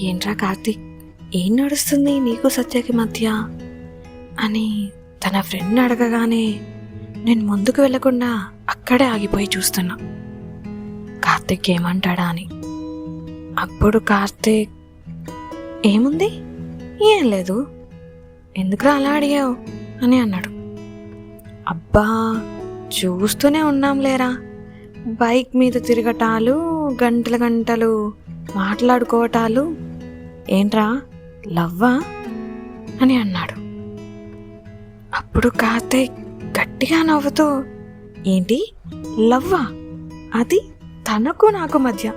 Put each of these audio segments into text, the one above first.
ఏంట్రా కార్తీక్, ఏం నడుస్తుంది నీకు సత్యకి మధ్య అని తన ఫ్రెండ్ అడగగానే నేను ముందుకు వెళ్లకుండా అక్కడే ఆగిపోయి చూస్తున్నా కార్తీక్ ఏమంటాడా అని. అప్పుడు కార్తీక్, ఏముంది, ఏం లేదు, ఎందుకురా అలా అడిగావు అని అన్నాడు. అబ్బా, చూస్తూనే ఉన్నాం లేరా, బైక్ మీద తిరగటాలు, గంటల గంటలు మాట్లాడుకోవటాలు, ఏంట్రా లవ్వా అని అన్నాడు. అప్పుడు కార్తీక్ గట్టిగా నవ్వుతూ, ఏంటి లవ్వా, అది తనకు నాకు మధ్య,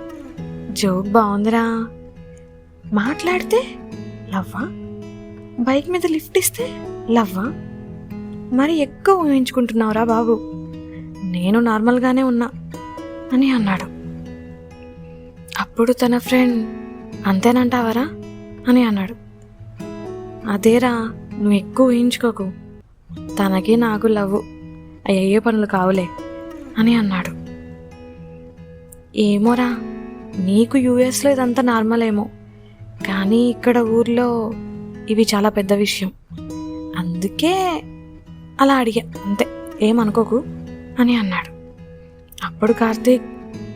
జోక్ బాగుందిరా, మాట్లాడితే లవ్వా, బైక్ మీద లిఫ్ట్ ఇస్తే లవ్వా, మరి ఎక్కువ ఊహించుకుంటున్నావురా బాబు, నేను నార్మల్గానే ఉన్నా అని అన్నాడు. అప్పుడు తన ఫ్రెండ్, అంతేనంటావరా అని అన్నాడు. అదేరా, నువ్వు ఎక్కువ ఊహించుకోకు, తనకి నాకు లవ్వు, అయ్యే పనులు కావులే అని అన్నాడు. ఏమోరా, నీకు యూఎస్లో ఇదంతా నార్మల్ ఏమో, కానీ ఇక్కడ ఊర్లో ఇవి చాలా పెద్ద విషయం, అందుకే అలా అడిగా, అంతే, ఏమనుకోకు అని అన్నాడు. అప్పుడు కార్తీక్,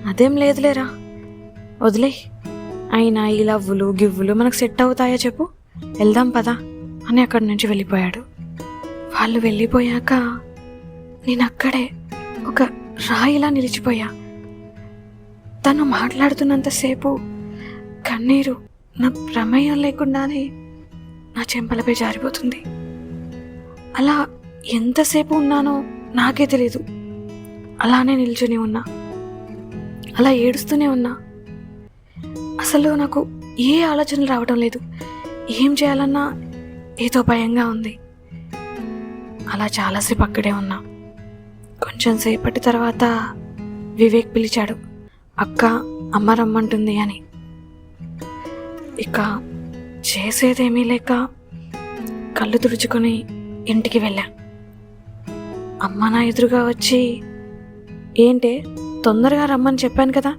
అదేం లేదులేరా, వదిలే, అయినా ఈ లవ్వులు గివ్వులు మనకు సెట్ అవుతాయో చెప్పు, వెళ్దాం పదా అని అక్కడి నుంచి వెళ్ళిపోయాడు. వాళ్ళు వెళ్ళిపోయాక నేను అక్కడే ఒక రాయిలా నిలిచిపోయా. తను మాట్లాడుతున్నంతసేపు కన్నీరు నా ప్రమేయం లేకుండానే నా చెంపలపై జారిపోతుంది. అలా ఎంతసేపు ఉన్నానో నాకే తెలీదు. అలానే నిల్చుని ఉన్నా, అలా ఏడుస్తూనే ఉన్నా. అసలు నాకు ఏ ఆలోచనలు రావడం లేదు, ఏం చేయాలన్నా ఏదో భయంగా ఉంది. అలా చాలాసేపు అక్కడే ఉన్నా. కొంచెం సేపటి తర్వాత వివేక్ పిలిచాడు, అక్క అమ్మ రమ్మంటుంది అని. ఇక చేసేదేమీ లేక కళ్ళు తుడుచుకొని ఇంటికి వెళ్ళా. అమ్మ నా ఎదురుగా వచ్చి, ఏంటే తొందరగా రమ్మని చెప్పాను కదా,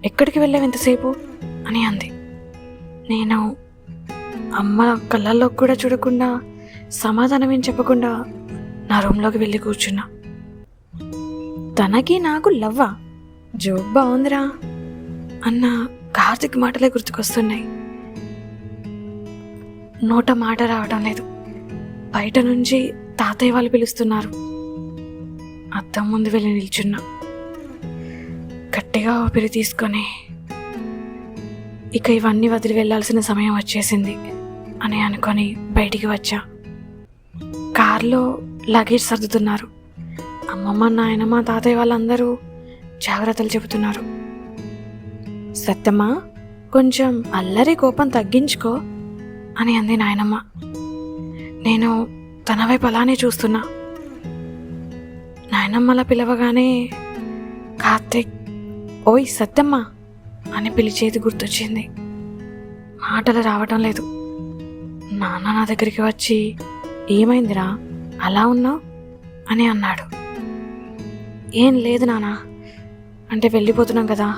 ఎక్కడికి వెళ్ళావు ఎంతసేపు అని అంది. నేను అమ్మ కళ్ళల్లో కూడా చూడకుండా, సమాధానం ఏం చెప్పకుండా నా రూమ్లోకి వెళ్ళి కూర్చున్నా. తనకి నాకు లవ్వా, జోక్ బాగుందిరా అన్న కార్తీక్ మాటలే గుర్తుకొస్తున్నాయి. నోట మాట రావడం లేదు. బయట నుంచి తాతయ్య వాళ్ళు పిలుస్తున్నారు. అద్దం ముందు వెళ్ళి నిల్చున్నా. గట్టిగా ఊపిరి తీసుకొని, ఇక ఇవన్నీ వదిలి వెళ్ళాల్సిన సమయం వచ్చేసింది అని అనుకొని బయటికి వచ్చా. కార్లో లగేజ్ సర్దుతున్నారు. అమ్మమ్మ, నాయనమ్మ, తాతయ్య వాళ్ళందరూ జాగ్రత్తలు చెబుతున్నారు. సత్యమ్మ, కొంచెం అల్లరి కోపం తగ్గించుకో అని అంది నాయనమ్మ. నేను తన వైపు అలానే చూస్తున్నా. నాయనమ్మలా పిలవగానే కార్తీక్, ఓయ్ సత్యమ్మ అని పిలిచేది గుర్తొచ్చింది. మాటలు రావటం లేదు. నాన్న నా దగ్గరికి వచ్చి, ఏమైందిరా అలా ఉన్నావు అని అన్నాడు. ఏం లేదు నాన్న, అంటే వెళ్ళిపోతున్నాం కదా,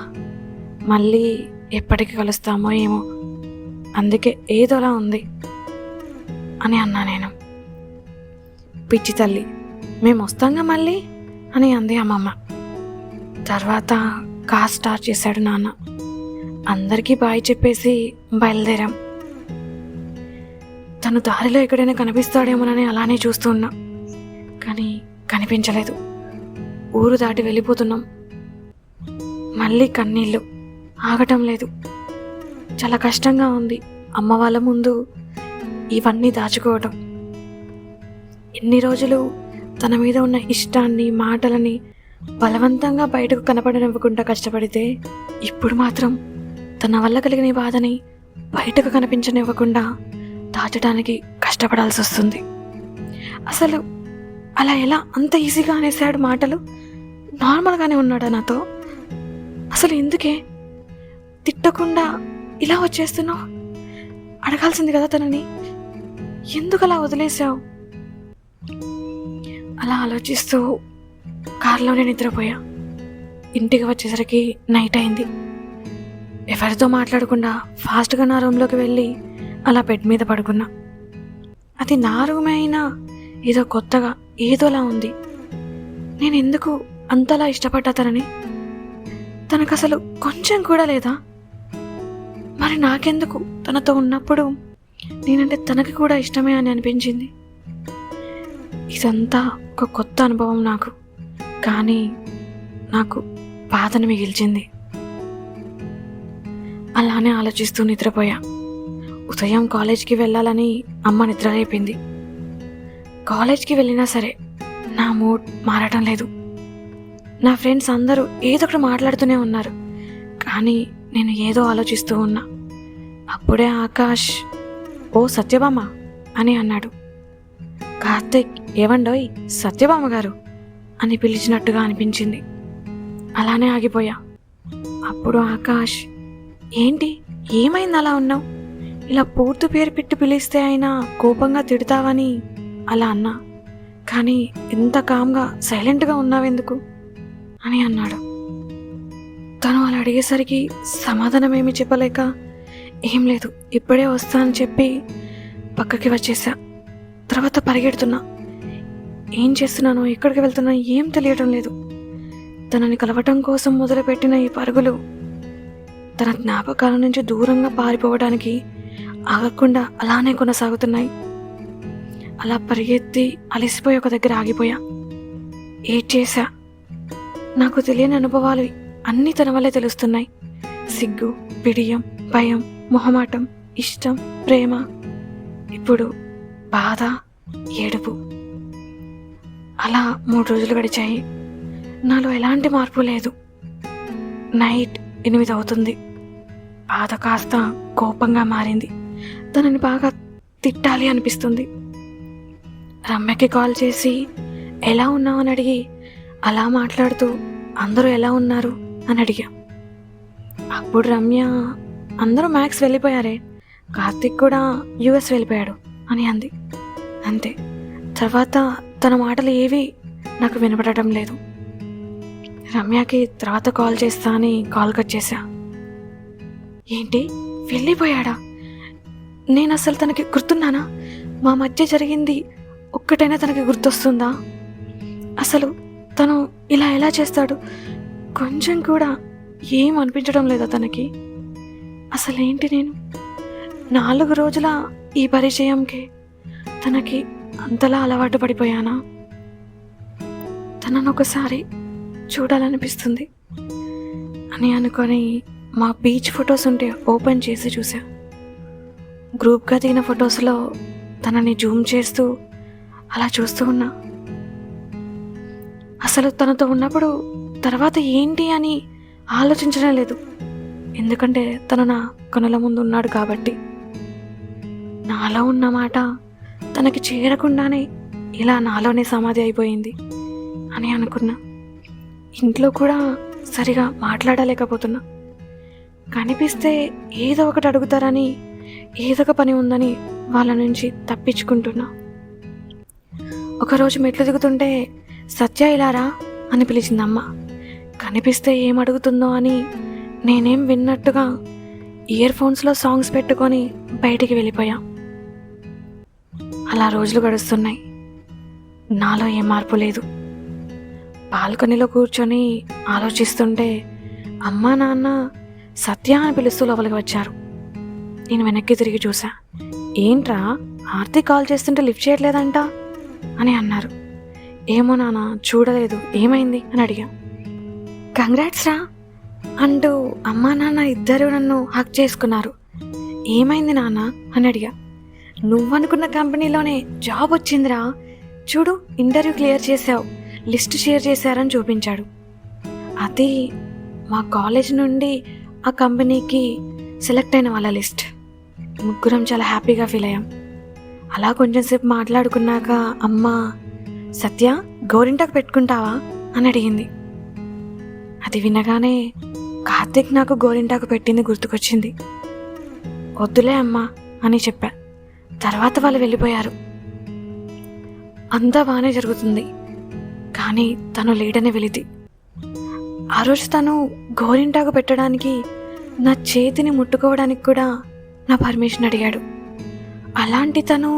మళ్ళీ ఎప్పటికి కలుస్తామో ఏమో, అందుకే ఏదోలా ఉంది అని అన్నా నేను. పిచ్చి తల్లి, మేము వస్తాంగా మళ్ళీ అని అంది అమ్మమ్మ. తర్వాత కార్ స్టార్ట్ చేశాడు నాన్న. అందరికీ బాయ్ చెప్పేసి బయలుదేరాం. తను దారిలో ఎక్కడైనా కనిపిస్తాడేమోనని అలానే చూస్తున్నా, కానీ కనిపించలేదు. ఊరు దాటి వెళ్ళిపోతున్నాం. మళ్ళీ కన్నీళ్ళు ఆగటం లేదు. చాలా కష్టంగా ఉంది అమ్మ వాళ్ళ ముందు ఇవన్నీ దాచుకోవటం. ఎన్ని రోజులు తన మీద ఉన్న ఇష్టాన్ని, మాటలని బలవంతంగా బయటకు కనపడనివ్వకుండా కష్టపడితే, ఇప్పుడు మాత్రం తన వల్ల కలిగిన బాధని బయటకు కనిపించనివ్వకుండా దాచడానికి కష్టపడాల్సి వస్తుంది. అసలు అలా ఎలా అంత ఈజీగా అనేసాడు మాటలు? నార్మల్గానే ఉన్నాడా నాతో? అసలు ఎందుకే తిట్టకుండా ఇలా వచ్చేస్తున్నావు? అడగాల్సింది కదా తనని, ఎందుకు అలా వదిలేసావు? అలా ఆలోచిస్తూ కారులోనే నిద్రపోయా. ఇంటికి వచ్చేసరికి నైట్ అయింది. ఎవరితో మాట్లాడకుండా ఫాస్ట్గా నా రూమ్లోకి వెళ్ళి అలా బెడ్ మీద పడుకున్నా. అది నా రూమే అయినా ఏదో కొత్తగా ఏదోలా ఉంది. నేను ఎందుకు అంతలా ఇష్టపడ్డా తనని? తనకు అసలు కొంచెం కూడా లేదా? మరి నాకెందుకు తనతో ఉన్నప్పుడు నేనంటే తనకి కూడా ఇష్టమే అని అనిపించింది. ఇదంతా ఒక కొత్త అనుభవం నాకు, కానీ నాకు బాధను మిగిల్చింది. అలానే ఆలోచిస్తూ నిద్రపోయా. ఉదయం కాలేజ్కి వెళ్ళాలని అమ్మ నిద్రలేపింది. కాలేజ్కి వెళ్ళినా సరే నా మూడ్ మారటం లేదు. నా ఫ్రెండ్స్ అందరూ ఏదో ఒకటి మాట్లాడుతూనే ఉన్నారు, కానీ నేను ఏదో ఆలోచిస్తూ ఉన్నా. అప్పుడే ఆకాష్ ఓ సత్యభామ అని అన్నాడు. కార్తిక్ ఏవండోయ్ సత్యభామ గారు అని పిలిచినట్టుగా అనిపించింది. అలానే ఆగిపోయా. అప్పుడు ఆకాష్ ఏంటి ఏమైంది అలా ఉన్నావు? ఇలా పూర్తి పేరు పెట్టి పిలిస్తే అయినా కోపంగా తిడతావని అలా అన్నా, కానీ ఇంత కామ్గా సైలెంట్గా ఉన్నావెందుకు అని అన్నాడు. తను అలా అడిగేసరికి సమాధానం ఏమీ చెప్పలేక ఏం లేదు ఇప్పుడే వస్తా అని చెప్పి పక్కకి వచ్చేసా. తర్వాత పరిగెడుతున్నా. ఏం చేస్తున్నానో ఎక్కడికి వెళ్తున్నానో ఏం తెలియటం లేదు. తనని కలవటం కోసం మొదలుపెట్టిన ఈ పరుగులు తన జ్ఞాపకాల నుంచి దూరంగా పారిపోవడానికి ఆగకుండా అలానే కొనసాగుతున్నాయి. అలా పరిగెత్తి అలసిపోయి ఒక దగ్గర ఆగిపోయా. ఏడ్చేసా. నాకు తెలియని అనుభవాలు అన్నీ తన వల్లే తెలుస్తున్నాయి. సిగ్గు, బిడియం, భయం, మొహమాటం, ఇష్టం, ప్రేమ, ఇప్పుడు బాధ, ఏడుపు. అలా 3 రోజులు గడిచాయి. నాలో ఎలాంటి మార్పు లేదు. నైట్ 8 అవుతుంది. బాధ కాస్త కోపంగా మారింది. తనని బాగా తిట్టాలి అనిపిస్తుంది. రమ్యకి కాల్ చేసి ఎలా ఉన్నావు అని అడిగి అలా మాట్లాడుతూ అందరూ ఎలా ఉన్నారు అని అడిగా. అప్పుడు రమ్య అందరూ మ్యాక్స్ వెళ్ళిపోయారే, కార్తిక్ కూడా యుఎస్ వెళ్ళిపోయాడు అని అంది. అంతే. తర్వాత తన మాటలు ఏవి నాకు వినపడటం లేదు. రమ్యకి తర్వాత కాల్ చేస్తా అని కాల్ కట్ చేశా. ఏంటి వెళ్ళిపోయాడా? నేను అసలు తనకి గుర్తున్నానా? మా మధ్య జరిగింది ఒక్కటైనా తనకి గుర్తొస్తుందా? అసలు తను ఇలా ఎలా చేస్తాడు? కొంచెం కూడా ఏం అనిపించడం లేదా తనకి? అసలేంటి నేను 4 రోజుల ఈ పరిచయంకి తనకి అంతలా అలవాటు పడిపోయానా? తనను ఒకసారి చూడాలనిపిస్తుంది అని అనుకొని మా బీచ్ ఫొటోస్ ఉంటే ఓపెన్ చేసి చూసా. గ్రూప్గా దిగిన ఫొటోస్లో తనని జూమ్ చేస్తూ అలా చూస్తూ ఉన్నా. అసలు తనతో ఉన్నప్పుడు తర్వాత ఏంటి అని ఆలోచించడం లేదు, ఎందుకంటే తను నా కనుల ముందు ఉన్నాడు కాబట్టి. నాలో ఉన్న మాట తనకి చేరకుండానే ఇలా నాలోనే సమాధి అయిపోయింది అని అనుకున్నా. ఇంట్లో కూడా సరిగా మాట్లాడలేకపోతున్నా. కనిపిస్తే ఏదో ఒకటి అడుగుతారని, ఏదో ఒక పని ఉందని వాళ్ళ నుంచి తప్పించుకుంటున్నా. ఒకరోజు మెట్లు దిగుతుంటే సత్య ఇలారా అని పిలిచిందమ్మ. కనిపిస్తే ఏం అడుగుతుందో అని నేనేం విన్నట్టుగా ఇయర్ ఫోన్స్లో సాంగ్స్ పెట్టుకొని బయటికి వెళ్ళిపోయా. అలా రోజులు గడుస్తున్నాయి. నాలో ఏ మార్పు లేదు. బాల్కనీలో కూర్చొని ఆలోచిస్తుంటే అమ్మా నాన్న సత్య అని పిలుస్తూ లోపలికి వచ్చారు. నేను వెనక్కి తిరిగి చూసా. ఏంట్రా ఆర్తి కాల్ చేస్తుంటే లిఫ్ట్ చేయట్లేదంట అని అన్నారు. ఏమో నాన్న చూడలేదు, ఏమైంది అని అడిగా. కంగ్రాట్స్ రా అంటూ అమ్మా నాన్న ఇద్దరు నన్ను హక్ చేసుకున్నారు. ఏమైంది నాన్న అని అడిగా. నువ్వనుకున్న కంపెనీలోనే జాబ్ వచ్చిందిరా, చూడు ఇంటర్వ్యూ క్లియర్ చేసావు, లిస్ట్ షేర్ చేశారని చూపించాడు. అది మా కాలేజ్ నుండి ఆ కంపెనీకి సెలెక్ట్ అయిన వాళ్ళ లిస్ట్. ముగ్గురం చాలా హ్యాపీగా ఫీల్ అయ్యాం. అలా కొంచెం సేపు మాట్లాడుకున్నాక అమ్మ సత్య గోరింటాకు పెట్టుకుంటావా అని అడిగింది. అది వినగానే కార్తిక్ నాకు గోరింటాకు పెట్టింది గుర్తుకొచ్చింది. వద్దులే అమ్మా అని చెప్పా. తర్వాత వాళ్ళు వెళ్ళిపోయారు. అంతా బాగానే జరుగుతుంది, కానీ తను లేడని వెళితే. ఆ రోజు తను గోరింటాకు పెట్టడానికి నా చేతిని ముట్టుకోవడానికి కూడా నా పర్మిషన్ అడిగాడు. అలాంటి తను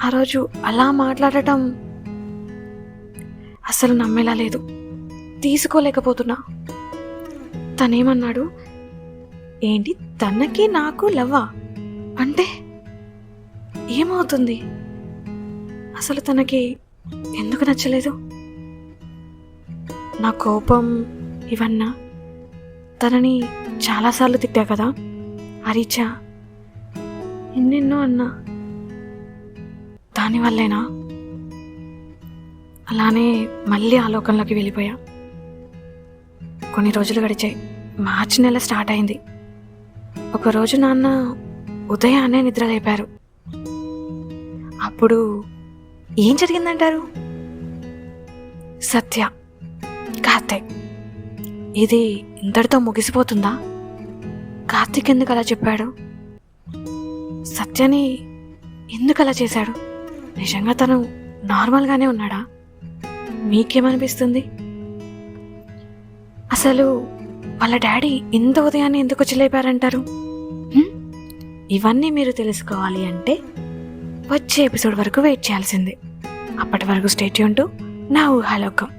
ఆ రోజు అలా మాట్లాడటం అసలు నమ్మేలా లేదు, తీసుకోలేకపోతున్నా. తనేమన్నాడు, ఏంటి తనకి నాకు లవ్వా అంటే ఏమవుతుంది? అసలు తనకి ఎందుకు నచ్చలేదు? నా కోపం ఇవన్నా, తనని చాలాసార్లు తిట్టా కదా, అరిచా, ఎన్నెన్నో అన్నా, దానివల్లేనా? అలానే మళ్ళీ ఆలోకంలోకి వెళ్ళిపోయా. కొన్ని రోజులు గడిచాయి. మార్చి నెల స్టార్ట్ అయింది. ఒకరోజు నాన్న ఉదయాన్నే నిద్ర లేపారు. అప్పుడు ఏం జరిగిందంటారు? సత్య, కార్తీక్, ఇది ఇంతటితో ముగిసిపోతుందా? కార్తీక్ ఎందుకు అలా చెప్పాడు? సత్యని ఎందుకు అలా చేశాడు? నిజంగా తను నార్మల్గానే ఉన్నాడా? మీకేమనిపిస్తుంది? అసలు వాళ్ళ డాడీ ఇంత ఉదయాన్నే ఎందుకు వచ్చి లేపారంటారు? ఇవన్నీ మీరు తెలుసుకోవాలి అంటే వచ్చే ఎపిసోడ్ వరకు వెయిట్ చేయాల్సిందే. అప్పటి వరకు స్టే ట్యూన్ టు నా ఊహాలోకం.